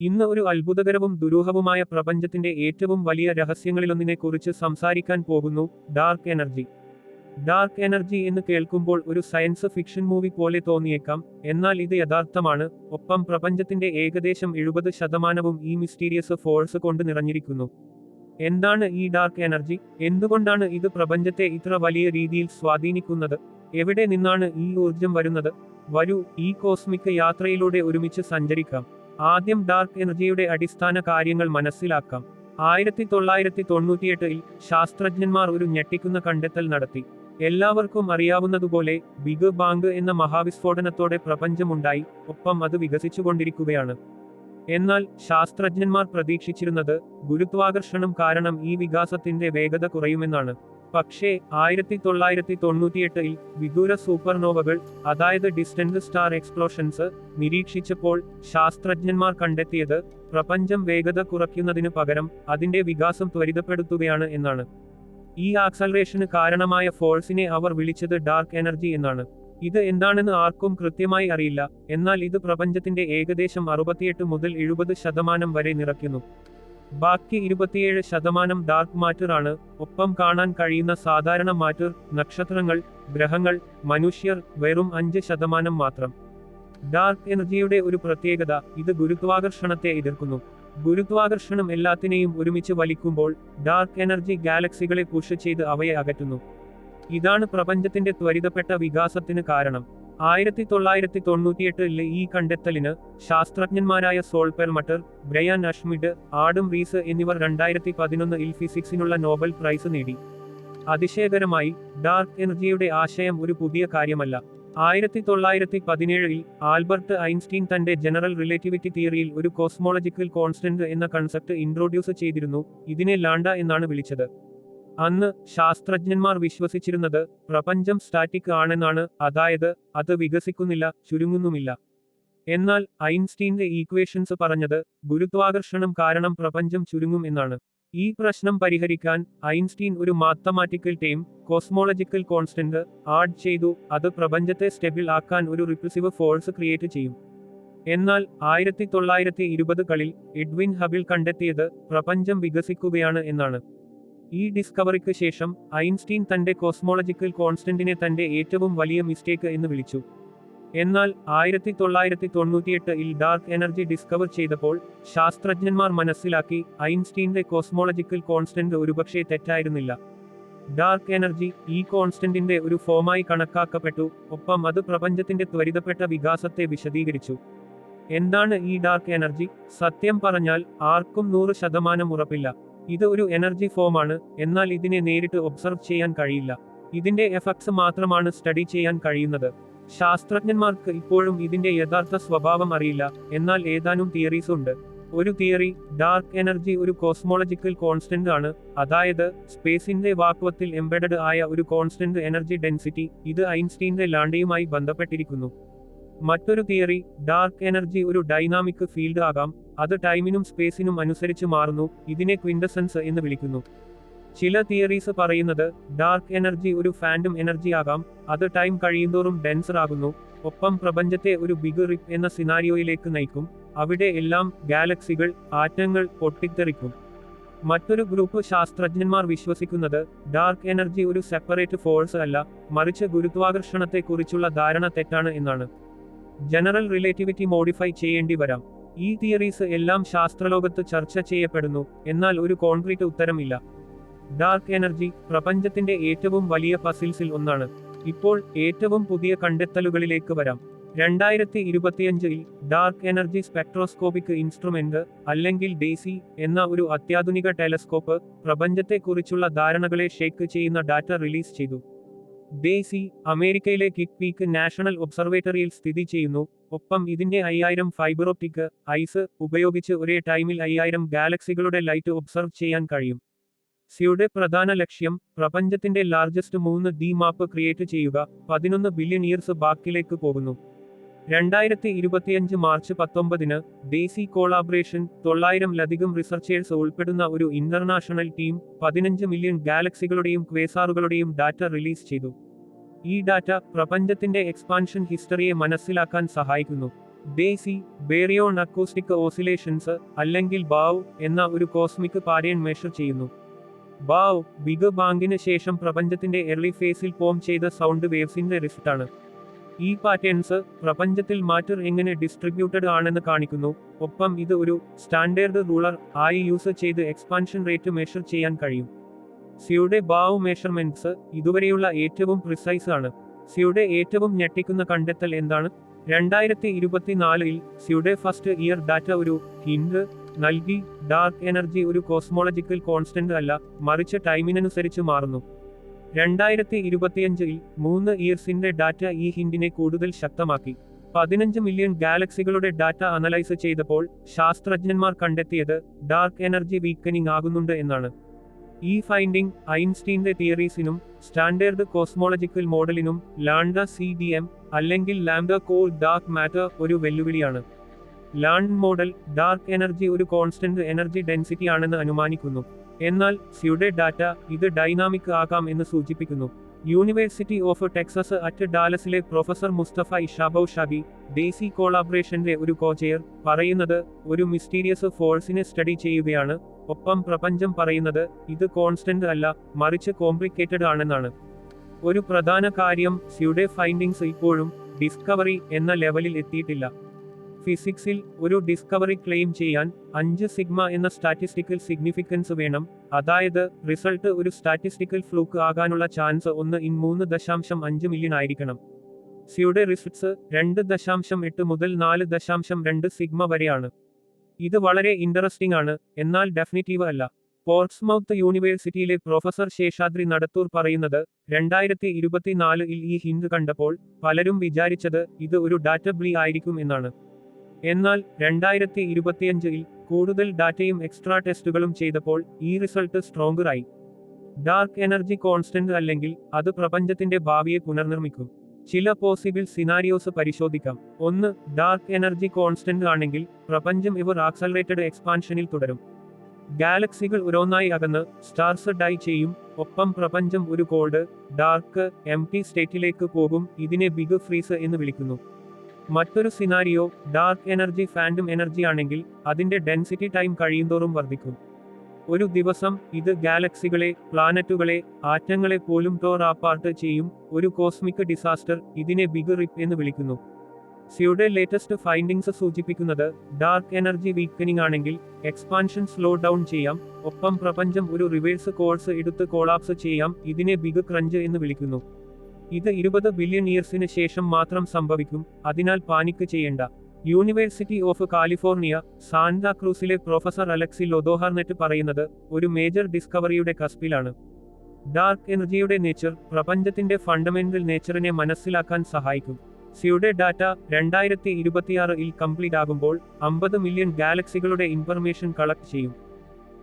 ഇന്ന് ഒരു അത്ഭുതകരവും ദുരൂഹവുമായ പ്രപഞ്ചത്തിന്റെ ഏറ്റവും വലിയ രഹസ്യങ്ങളിലൊന്നിനെക്കുറിച്ച് സംസാരിക്കാൻ പോകുന്നു, ഡാർക്ക് എനർജി. ഡാർക്ക് എനർജി എന്ന് കേൾക്കുമ്പോൾ ഒരു സയൻസ് ഫിക്ഷൻ മൂവി പോലെ തോന്നിയേക്കാം, എന്നാൽ ഇത് യഥാർത്ഥമാണ്. ഒപ്പം പ്രപഞ്ചത്തിന്റെ ഏകദേശം 70% ഈ മിസ്റ്റീരിയസ് ഫോഴ്സ് കൊണ്ട് നിറഞ്ഞിരിക്കുന്നു. എന്താണ് ഈ ഡാർക്ക് എനർജി? എന്തുകൊണ്ടാണ് ഇത് പ്രപഞ്ചത്തെ ഇത്ര വലിയ രീതിയിൽ സ്വാധീനിക്കുന്നത്? എവിടെ നിന്നാണ് ഈ ഊർജം വരുന്നത്? വരൂ, ഈ കോസ്മിക് യാത്രയിലൂടെ ഒരുമിച്ച് സഞ്ചരിക്കാം. ആദ്യം ഡാർക്ക് എനർജിയുടെ അടിസ്ഥാന കാര്യങ്ങൾ മനസ്സിലാക്കാം. 1998-ൽ ശാസ്ത്രജ്ഞന്മാർ ഒരു ഞെട്ടിക്കുന്ന കണ്ടെത്തൽ നടത്തി. എല്ലാവർക്കും അറിയാവുന്നതുപോലെ ബിഗ് ബാങ് എന്ന മഹാവിസ്ഫോടനത്തോടെ പ്രപഞ്ചമുണ്ടായി, ഒപ്പം അത് വികസിച്ചുകൊണ്ടിരിക്കുകയാണ്. എന്നാൽ ശാസ്ത്രജ്ഞന്മാർ പ്രതീക്ഷിച്ചിരുന്നത് ഗുരുത്വാകർഷണം കാരണം ഈ വികാസത്തിന്റെ വേഗത കുറയുമെന്നാണ്. പക്ഷേ 1998-ൽ വിദൂര സൂപ്പർനോവകൾ, അതായത് ഡിസ്റ്റന്റ് സ്റ്റാർ എക്സ്പ്ലോഷൻസ്, നിരീക്ഷിച്ചപ്പോൾ ശാസ്ത്രജ്ഞന്മാർ കണ്ടെത്തിയത് പ്രപഞ്ചം വേഗത കുറയ്ക്കുന്നതിന് പകരം അതിന്റെ വികാസം ത്വരിതപ്പെടുത്തുകയാണ് എന്നാണ്. ഈ ആക്സലറേഷന് കാരണമായ ഫോഴ്സിനെ അവർ വിളിച്ചത് ഡാർക്ക് എനർജി എന്നാണ്. ഇത് എന്താണെന്ന് ആർക്കും കൃത്യമായി അറിയില്ല, എന്നാൽ ഇത് പ്രപഞ്ചത്തിന്റെ ഏകദേശം 68 മുതൽ 70% വരെ നിറയ്ക്കുന്നു. ബാക്കി 27% ഡാർക്ക് മാറ്റർ ആണ്. ഒപ്പം കാണാൻ കഴിയുന്ന സാധാരണ മാറ്റർ, നക്ഷത്രങ്ങൾ, ഗ്രഹങ്ങൾ, മനുഷ്യർ വെറും 5% മാത്രം. ഡാർക്ക് എനർജിയുടെ ഒരു പ്രത്യേകത, ഇത് ഗുരുത്വാകർഷണത്തെ എതിർക്കുന്നു. ഗുരുത്വാകർഷണം എല്ലാത്തിനെയും ഒരുമിച്ച് വലിക്കുമ്പോൾ ഡാർക്ക് എനർജി ഗാലക്സികളെ പുഷ് ചെയ്ത് അവയെ അകറ്റുന്നു. ഇതാണ് പ്രപഞ്ചത്തിന്റെ ത്വരിതപ്പെട്ട വികാസത്തിന് കാരണം. 1998-ലെ ഈ കണ്ടെത്തലിന് ശാസ്ത്രജ്ഞന്മാരായ സോൾ പെർമട്ടർ, ബ്രയാൻ അഷ്മിഡ്, ആഡം റീസ് എന്നിവർ 2011-ൽ ഫിസിക്സിനുള്ള നോബൽ പ്രൈസ് നേടി. അതിശയകരമായി, ഡാർക്ക് എനർജിയുടെ ആശയം ഒരു പുതിയ കാര്യമല്ല. 1917-ൽ ആൽബർട്ട് ഐൻസ്റ്റീൻ തന്റെ ജനറൽ റിലേറ്റിവിറ്റി തിയറിയിൽ ഒരു കോസ്മോളജിക്കൽ കോൺസ്റ്റന്റ് എന്ന കൺസെപ്റ്റ് ഇൻട്രോഡ്യൂസ് ചെയ്തിരുന്നു. ഇതിനെ ലാംഡ എന്നാണ് വിളിച്ചത്. അന്ന് ശാസ്ത്രജ്ഞന്മാർ വിശ്വസിച്ചിരുന്നത് പ്രപഞ്ചം സ്റ്റാറ്റിക് ആണെന്നാണ്, അതായത് അത് വികസിക്കുന്നില്ല, ചുരുങ്ങുന്നുമില്ല. എന്നാൽ ഐൻസ്റ്റീന്റെ ഈക്വേഷൻസ് പറഞ്ഞത് ഗുരുത്വാകർഷണം കാരണം പ്രപഞ്ചം ചുരുങ്ങും എന്നാണ്. ഈ പ്രശ്നം പരിഹരിക്കാൻ ഐൻസ്റ്റീൻ ഒരു mathematical term, cosmological constant, add ചെയ്തു. അത് പ്രപഞ്ചത്തെ സ്റ്റെബിൾ ആക്കാൻ ഒരു റിപ്പൾസീവ് ഫോഴ്സ് ക്രിയേറ്റ് ചെയ്യും. എന്നാൽ 1920-കളിൽ എഡ്വിൻ ഹബിൾ കണ്ടെത്തിയത് പ്രപഞ്ചം വികസിക്കുകയാണ് എന്നാണ്. ഈ ഡിസ്കവറിക്ക് ശേഷം ഐൻസ്റ്റീൻ തന്റെ കോസ്മോളജിക്കൽ കോൺസ്റ്റന്റിനെ തന്റെ ഏറ്റവും വലിയ മിസ്റ്റേക്ക് എന്ന് വിളിച്ചു. എന്നാൽ 1998-ൽ ഡാർക്ക് എനർജി ഡിസ്കവർ ചെയ്തപ്പോൾ ശാസ്ത്രജ്ഞന്മാർ മനസ്സിലാക്കി ഐൻസ്റ്റീന്റെ കോസ്മോളജിക്കൽ കോൺസ്റ്റന്റ് ഒരുപക്ഷെ തെറ്റായിരുന്നില്ല. ഡാർക്ക് എനർജി ഈ കോൺസ്റ്റന്റിന്റെ ഒരു ഫോമായി കണക്കാക്കപ്പെട്ടു, ഒപ്പം അത് പ്രപഞ്ചത്തിന്റെ ത്വരിതപ്പെട്ട വികാസത്തെ വിശദീകരിച്ചു. എന്താണ് ഈ ഡാർക്ക് എനർജി? സത്യം പറഞ്ഞാൽ ആർക്കും 100% ഉറപ്പില്ല. ഇത് ഒരു എനർജി ഫോമാണ്, എന്നാൽ ഇതിനെ നേരിട്ട് ഒബ്സർവ് ചെയ്യാൻ കഴിയില്ല. ഇതിന്റെ എഫക്ട്സ് മാത്രമാണ് സ്റ്റഡി ചെയ്യാൻ കഴിയുന്നത്. ശാസ്ത്രജ്ഞന്മാർക്ക് ഇപ്പോഴും ഇതിന്റെ യഥാർത്ഥ സ്വഭാവം അറിയില്ല, എന്നാൽ ഏതാനും തിയറീസ് ഉണ്ട്. ഒരു തിയറി, ഡാർക്ക് എനർജി ഒരു കോസ്മോളജിക്കൽ കോൺസ്റ്റന്റ് ആണ്, അതായത് സ്പേസിന്റെ വാക്വത്തിൽ എംബെഡഡ് ആയ ഒരു കോൺസ്റ്റന്റ് എനർജി ഡെൻസിറ്റി. ഇത് ഐൻസ്റ്റീന്റെ ലാംഡയുമായി ബന്ധപ്പെട്ടിരിക്കുന്നു. മറ്റൊരു തിയറി, ഡാർക്ക് എനർജി ഒരു ഡൈനാമിക് ഫീൽഡ് ആകാം, അത് ടൈമിനും സ്പേസിനും അനുസരിച്ച് മാറുന്നു. ഇതിനെ ക്വിൻഡസൻസ് എന്ന് വിളിക്കുന്നു. ചില തിയറീസ് പറയുന്നത് ഡാർക്ക് എനർജി ഒരു ഫാൻഡം എനർജി ആകാം, അത് ടൈം കഴിയുന്തോറും ഡെൻസർ ആകുന്നു, ഒപ്പം പ്രപഞ്ചത്തെ ഒരു ബിഗ് റിപ്പ് എന്ന സിനാരിയോയിലേക്ക് നയിക്കും. അവിടെ എല്ലാം ഗാലക്സികൾ, ആറ്റങ്ങൾ പൊട്ടിത്തെറിക്കും. മറ്റൊരു ഗ്രൂപ്പ് ശാസ്ത്രജ്ഞന്മാർ വിശ്വസിക്കുന്നത് ഡാർക്ക് എനർജി ഒരു സെപ്പറേറ്റ് ഫോഴ്സ് അല്ല, മറിച്ച് ഗുരുത്വാകർഷണത്തെക്കുറിച്ചുള്ള ധാരണ തെറ്റാണ് എന്നാണ്. ജനറൽ റിലേറ്റിവിറ്റി മോഡിഫൈ ചെയ്യേണ്ടി വരാം. ഈ തിയറീസ് എല്ലാം ശാസ്ത്രലോകത്ത് ചർച്ച ചെയ്യപ്പെടുന്നു, എന്നാൽ ഒരു കോൺക്രീറ്റ് ഉത്തരമില്ല. ഡാർക്ക് എനർജി പ്രപഞ്ചത്തിന്റെ ഏറ്റവും വലിയ പസിൽസിൽ ഒന്നാണ്. ഇപ്പോൾ ഏറ്റവും പുതിയ കണ്ടെത്തലുകളിലേക്ക് വരാം. 2025-ൽ ഡാർക്ക് എനർജി സ്പെക്ട്രോസ്കോപിക് ഇൻസ്ട്രുമെന്റ്, അല്ലെങ്കിൽ ഡേസി എന്ന ഒരു അത്യാധുനിക ടെലസ്കോപ്പ് പ്രപഞ്ചത്തെക്കുറിച്ചുള്ള ധാരണകളെ ഷേക്ക് ചെയ്യുന്ന ഡാറ്റ റിലീസ് ചെയ്തു. ഡേസി അമേരിക്കയിലെ കിക്ക് പീക്ക് നാഷണൽ ഒബ്സർവേറ്ററിയിൽ സ്ഥിതി ചെയ്യുന്നു. ഒപ്പം ഇതിന്റെ 5000 ഫൈബർ ഒപ്റ്റിക് ഐസ് ഉപയോഗിച്ച് ഒരേ ടൈമിൽ 5000 ഗാലക്സികളുടെ ലൈറ്റ് ഒബ്സർവ് ചെയ്യാൻ കഴിയും. സിയുടെ പ്രധാന ലക്ഷ്യം പ്രപഞ്ചത്തിന്റെ ലാർജസ്റ്റ് 3D മാപ്പ് ക്രിയേറ്റ് ചെയ്യുക. 11 ബില്യൺ ഇയർസ് ബാക്കിലേക്ക് പോകുന്നു. 2025 മാർച്ച് 19-ന് ഡേസി കോളാബറേഷൻ 900-ലധികം റിസർച്ചേഴ്സ് ഉൾപ്പെടുന്ന ഒരു ഇന്റർനാഷണൽ ടീം 15 മില്യൺ ഗാലക്സികളുടെയും ക്വേസാറുകളുടെയും ഡാറ്റ റിലീസ് ചെയ്തു. ഈ ഡാറ്റ പ്രപഞ്ചത്തിന്റെ എക്സ്പാൻഷൻ ഹിസ്റ്ററിയെ മനസ്സിലാക്കാൻ സഹായിക്കുന്നു. ഡേസി ബേറിയോൺ അക്കോസ്റ്റിക് ഓസിലേഷൻസ് അല്ലെങ്കിൽ ബാവ് എന്ന ഒരു കോസ്മിക് പാറ്റേൺ മെഷർ ചെയ്യുന്നു. ബാവ് ബിഗ് ബാങ്കിന് ശേഷം പ്രപഞ്ചത്തിന്റെ എർലി ഫേസിൽ ഫോം ചെയ്ത സൗണ്ട് വേവ്സിന്റെ റിസൾട്ടാണ്. ഈ പാറ്റേൺസ് പ്രപഞ്ചത്തിൽ മാറ്റർ എങ്ങനെ ഡിസ്ട്രിബ്യൂട്ടഡ് ആണെന്ന് കാണിക്കുന്നു. ഒപ്പം ഇത് ഒരു സ്റ്റാൻഡേർഡ് റൂളർ ആയി യൂസ് ചെയ്ത് എക്സ്പാൻഷൻ റേറ്റ് മെഷർ ചെയ്യാൻ കഴിയും. സിയുടെ ബാവ് മെഷർമെന്റ്സ് ഇതുവരെയുള്ള ഏറ്റവും പ്രിസൈസ് ആണ്. സിയുടെ ഏറ്റവും ഞെട്ടിക്കുന്ന കണ്ടെത്തൽ എന്താണ്? 2024 സിയുടെ ഫസ്റ്റ് ഇയർ ഡാറ്റ ഒരു ഹിന്റ് നൽകി. ഡാർക്ക് എനർജി ഒരു കോസ്മോളജിക്കൽ കോൺസ്റ്റന്റ് അല്ല, മറിച്ച് ടൈമിനനുസരിച്ച് മാറുന്നു. 2025 3 ഇയേഴ്സിന്റെ ഡാറ്റ ഈ ഹിന്റിനെ കൂടുതൽ ശക്തമാക്കി. 15 മില്യൺ ഗാലക്സികളുടെ ഡാറ്റ അനലൈസ് ചെയ്തപ്പോൾ ശാസ്ത്രജ്ഞന്മാർ കണ്ടെത്തിയത് ഡാർക്ക് എനർജി വീക്കനിങ് ആകുന്നുണ്ട് എന്നാണ്. ഈ ഫൈൻഡിംഗ് ഐൻസ്റ്റീന്റെ തിയറീസിനും സ്റ്റാൻഡേർഡ് കോസ്മോളജിക്കൽ മോഡലിനും ലാംഡ CDM അല്ലെങ്കിൽ ലാംഡ കോൾഡ് ഡാർക്ക് മാറ്റർ ഒരു വെല്ലുവിളിയാണ്. ലാംഡ മോഡൽ ഡാർക്ക് എനർജി ഒരു കോൺസ്റ്റന്റ് എനർജി ഡെൻസിറ്റി ആണെന്ന് അനുമാനിക്കുന്നു. എന്നാൽ സിയുടെ ഡാറ്റ ഇത് ഡൈനാമിക് ആകാം എന്ന് സൂചിപ്പിക്കുന്നു. യൂണിവേഴ്സിറ്റി ഓഫ് ടെക്സസ് അറ്റ് ഡാലസിലെ പ്രൊഫസർ മുസ്തഫ ഇഷാബൌഷാഗി ഡേസി കോളാബറേഷന്റെ ഒരു കോചെയർ പറയുന്നത് ഒരു മിസ്റ്റീരിയസ് ഫോഴ്സിനെ സ്റ്റഡി ചെയ്യുകയാണ്. ഒപ്പം പ്രപഞ്ചം പറയുന്നത് ഇത് കോൺസ്റ്റന്റ് അല്ല, മറിച്ച് കോംപ്ലിക്കേറ്റഡ് ആണെന്നാണ്. ഒരു പ്രധാന കാര്യം സിയുടെ ഫൈൻഡിങ്സ് ഇപ്പോഴും ഡിസ്കവറി എന്ന ലെവലിൽ എത്തിയിട്ടില്ല. ഫിസിക്സിൽ ഒരു ഡിസ്കവറി ക്ലെയിം ചെയ്യാൻ 5 സിഗ്മ എന്ന സ്റ്റാറ്റിസ്റ്റിക്കൽ സിഗ്നിഫിക്കൻസ് വേണം. അതായത് റിസൾട്ട് ഒരു സ്റ്റാറ്റിസ്റ്റിക്കൽ ഫ്ലൂക്ക് ആകാനുള്ള ചാൻസ് 1/3.5 മില്യൺ ആയിരിക്കണം. സിയുടെ റിസൾട്ട്സ് 2.8 മുതൽ 4.2 സിഗ്മ വരെയാണ്. ഇത് വളരെ ഇൻട്രസ്റ്റിംഗ് ആണ്, എന്നാൽ ഡെഫിനിറ്റീവ് അല്ല. പോർട്സ്മൗത്ത് യൂണിവേഴ്സിറ്റിയിലെ പ്രൊഫസർ ശേഷാദ്രി നടത്തൂർ പറയുന്നത് 2024 ഈ ഹിന്റ് കണ്ടപ്പോൾ പലരും വിചാരിച്ചത് ഇത് ഒരു ഡാറ്റ ബ്ലീ ആയിരിക്കും എന്നാണ്. എന്നാൽ 2025 കൂടുതൽ ഡാറ്റയും എക്സ്ട്രാ ടെസ്റ്റുകളും ചെയ്തപ്പോൾ ഈ റിസൾട്ട് സ്ട്രോങ്ങർ ആയി. ഡാർക്ക് എനർജി കോൺസ്റ്റന്റ് അല്ലെങ്കിൽ അത് പ്രപഞ്ചത്തിന്റെ ഭാവിയെ പുനർനിർമ്മിക്കും. ചില പോസിബിൾ സിനാരിയോസ് പരിശോധിക്കാം. 1. ഡാർക്ക് എനർജി കോൺസ്റ്റന്റ് ആണെങ്കിൽ പ്രപഞ്ചം ഇവർ ആക്സലറേറ്റഡ് എക്സ്പാൻഷനിൽ തുടരും. ഗാലക്സികൾ ഓരോന്നായി അകന്ന് സ്റ്റാർസ് ഡൈ ചെയ്യും. ഒപ്പം പ്രപഞ്ചം ഒരു കോൾഡ് ഡാർക്ക് എംപ്റ്റി സ്റ്റേറ്റിലേക്ക് പോകും. ഇതിനെ ബിഗ് ഫ്രീസ് എന്ന് വിളിക്കുന്നു. മറ്റൊരു scenario dark energy fandom energy ആണെങ്കിൽ അതിന്റെ ഡെൻസിറ്റി ടൈം കഴിയുന്തോറും വർദ്ധിക്കും. ഒരു ദിവസം ഇത് ഗാലക്സികളെ, പ്ലാനറ്റുകളെ, ആറ്റങ്ങളെ പോലും ടോർ അപ്പാർട്ട് ചെയ്യും. ഒരു കോസ്മിക് ഡിസാസ്റ്റർ. ഇതിനെ ബിഗ് റിപ്പ് എന്ന് വിളിക്കുന്നു. സിയുടെ ലേറ്റസ്റ്റ് ഫൈൻഡിങ്സ് സൂചിപ്പിക്കുന്നത് ഡാർക്ക് എനർജി വീക്കനിങ് ആണെങ്കിൽ എക്സ്പാൻഷൻ സ്ലോ ഡൗൺ ചെയ്യാം. ഒപ്പം പ്രപഞ്ചം ഒരു റിവേഴ്സ് കോഴ്സ് എടുത്ത് കോളാപ്സ് ചെയ്യാം. ഇതിനെ ബിഗ് ക്രഞ്ച് എന്ന് വിളിക്കുന്നു. ഇത് 20 ബില്യൺ ഇയേഴ്സിന് ശേഷം മാത്രം സംഭവിക്കും. അതിനാൽ പാനിക്ക് ചെയ്യേണ്ട. യൂണിവേഴ്സിറ്റി ഓഫ് കാലിഫോർണിയ സാന്താക്രൂസിലെ പ്രൊഫസർ അലക്സി ലൊദോഹാർനെറ്റ് പറയുന്നത് ഒരു മേജർ ഡിസ്കവറിയുടെ കസ്പിലാണ്. ഡാർക്ക് എനർജിയുടെ നേച്ചർ പ്രപഞ്ചത്തിന്റെ ഫണ്ടമെന്റൽ നേച്ചറിനെ മനസ്സിലാക്കാൻ സഹായിക്കും. സിയുടെ ഡാറ്റ 2026 കംപ്ലീറ്റ് ആകുമ്പോൾ 50 മില്യൺ ഗാലക്സികളുടെ ഇൻഫർമേഷൻ കളക്ട് ചെയ്യും.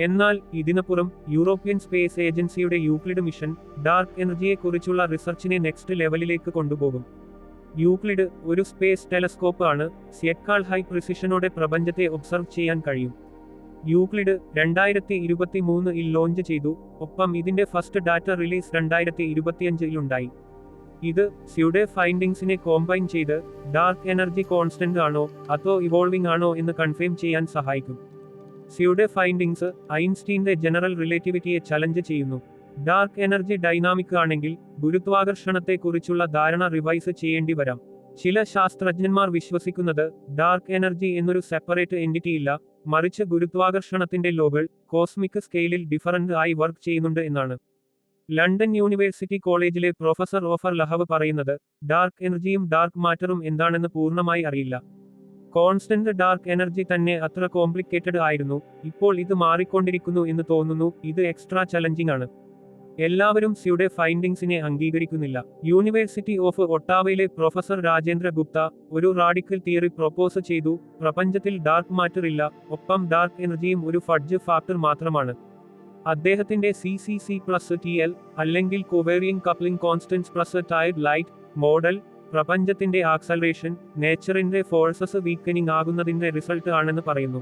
എന്നാൽ ഇതിനപ്പുറം യൂറോപ്യൻ സ്പേസ് ഏജൻസിയുടെ യൂക്ലിഡ് മിഷൻ ഡാർക്ക് എനർജിയെക്കുറിച്ചുള്ള റിസർച്ചിനെ നെക്സ്റ്റ് ലെവലിലേക്ക് കൊണ്ടുപോകും. യൂക്ലിഡ് ഒരു സ്പേസ് ടെലസ്കോപ്പ് ആണ്. സിയേക്കാൾ ഹൈ പ്രിസിഷനോടെ പ്രപഞ്ചത്തെ ഒബ്സർവ് ചെയ്യാൻ കഴിയും. യൂക്ലിഡ് 2023 ലോഞ്ച് ചെയ്തു. ഒപ്പം ഇതിന്റെ ഫസ്റ്റ് ഡാറ്റ റിലീസ് 2025 ഉണ്ടായി. ഇത് സിയുടെ ഫൈൻഡിങ്സിനെ കോമ്പൈൻ ചെയ്ത് ഡാർക്ക് എനർജി കോൺസ്റ്റന്റ് ആണോ അതോ ഇവോൾവിംഗ് ആണോ എന്ന് കൺഫേം ചെയ്യാൻ സഹായിക്കും. സിയുടെ ഫൈൻഡിങ്സ് ഐൻസ്റ്റീന്റെ ജനറൽ റിലേറ്റിവിറ്റിയെ ചലഞ്ച് ചെയ്യുന്നു. ഡാർക്ക് എനർജി ഡൈനാമിക് ആണെങ്കിൽ ഗുരുത്വാകർഷണത്തെക്കുറിച്ചുള്ള ധാരണ റിവൈസ് ചെയ്യേണ്ടി വരാം. ചില ശാസ്ത്രജ്ഞന്മാർ വിശ്വസിക്കുന്നത് ഡാർക്ക് എനർജി എന്നൊരു സെപ്പറേറ്റ് എൻറ്റിറ്റി ഇല്ല, മറിച്ച് ഗുരുത്വാകർഷണത്തിന്റെ ലോകൾ കോസ്മിക് സ്കെയിലിൽ ഡിഫറന്റ് ആയി വർക്ക് ചെയ്യുന്നുണ്ട് എന്നാണ്. ലണ്ടൻ യൂണിവേഴ്സിറ്റി കോളേജിലെ പ്രൊഫസർ ഓഫർ ലഹവ് പറയുന്നത് ഡാർക്ക് എനർജിയും ഡാർക്ക് മാറ്ററും എന്താണെന്ന് പൂർണ്ണമായി അറിയില്ല. കോൺസ്റ്റന്റ് ഡാർക്ക് എനർജി തന്നെ അത്ര കോംപ്ലിക്കേറ്റഡ് ആയിരുന്നു. ഇപ്പോൾ ഇത് മാറിക്കൊണ്ടിരിക്കുന്നു എന്ന് തോന്നുന്നു. ഇത് എക്സ്ട്രാ ചലഞ്ചിങ് ആണ്. എല്ലാവരും സിയുടെ ഫൈൻഡിങ്സിനെ അംഗീകരിക്കുന്നില്ല. യൂണിവേഴ്സിറ്റി ഓഫ് ഒട്ടാവയിലെ പ്രൊഫസർ രാജേന്ദ്ര ഗുപ്ത ഒരു റാഡിക്കൽ തിയറി പ്രൊപ്പോസ് ചെയ്തു. പ്രപഞ്ചത്തിൽ ഡാർക്ക് മാറ്റർ ഇല്ല, ഒപ്പം ഡാർക്ക് എനർജിയും ഒരു ഫഡ്ജ് ഫാക്ടർ മാത്രമാണ്. അദ്ദേഹത്തിന്റെ CCC+TL അല്ലെങ്കിൽ കോവേറിയൻ കപ്ലിംഗ് കോൺസ്റ്റൻസ് പ്ലസ് ടൈഡ് ലൈറ്റ് മോഡൽ പ്രപഞ്ചത്തിന്റെ ആക്സലറേഷൻ നേച്ചറിന്റെ ഫോഴ്സസ് വീക്കനിങ് ആകുന്നതിന്റെ റിസൾട്ട് ആണെന്ന് പറയുന്നു.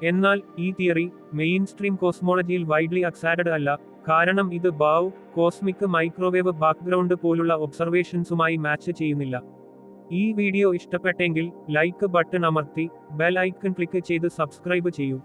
എന്നാൽ ഈ തിയറി മെയിൻ സ്ട്രീം കോസ്മോളജിയിൽ വൈഡ്ലി അക്സെപ്റ്റഡ് അല്ല. കാരണം ഇത് ബാവ് കോസ്മിക് മൈക്രോവേവ് ബാക്ക്ഗ്രൗണ്ട് പോലുള്ള ഒബ്സർവേഷൻസുമായി മാച്ച് ചെയ്യുന്നില്ല. ഈ വീഡിയോ ഇഷ്ടപ്പെട്ടെങ്കിൽ ലൈക്ക് ബട്ടൺ അമർത്തി ബെൽ ഐക്കൺ ക്ലിക്ക് ചെയ്ത് സബ്സ്ക്രൈബ് ചെയ്യൂ.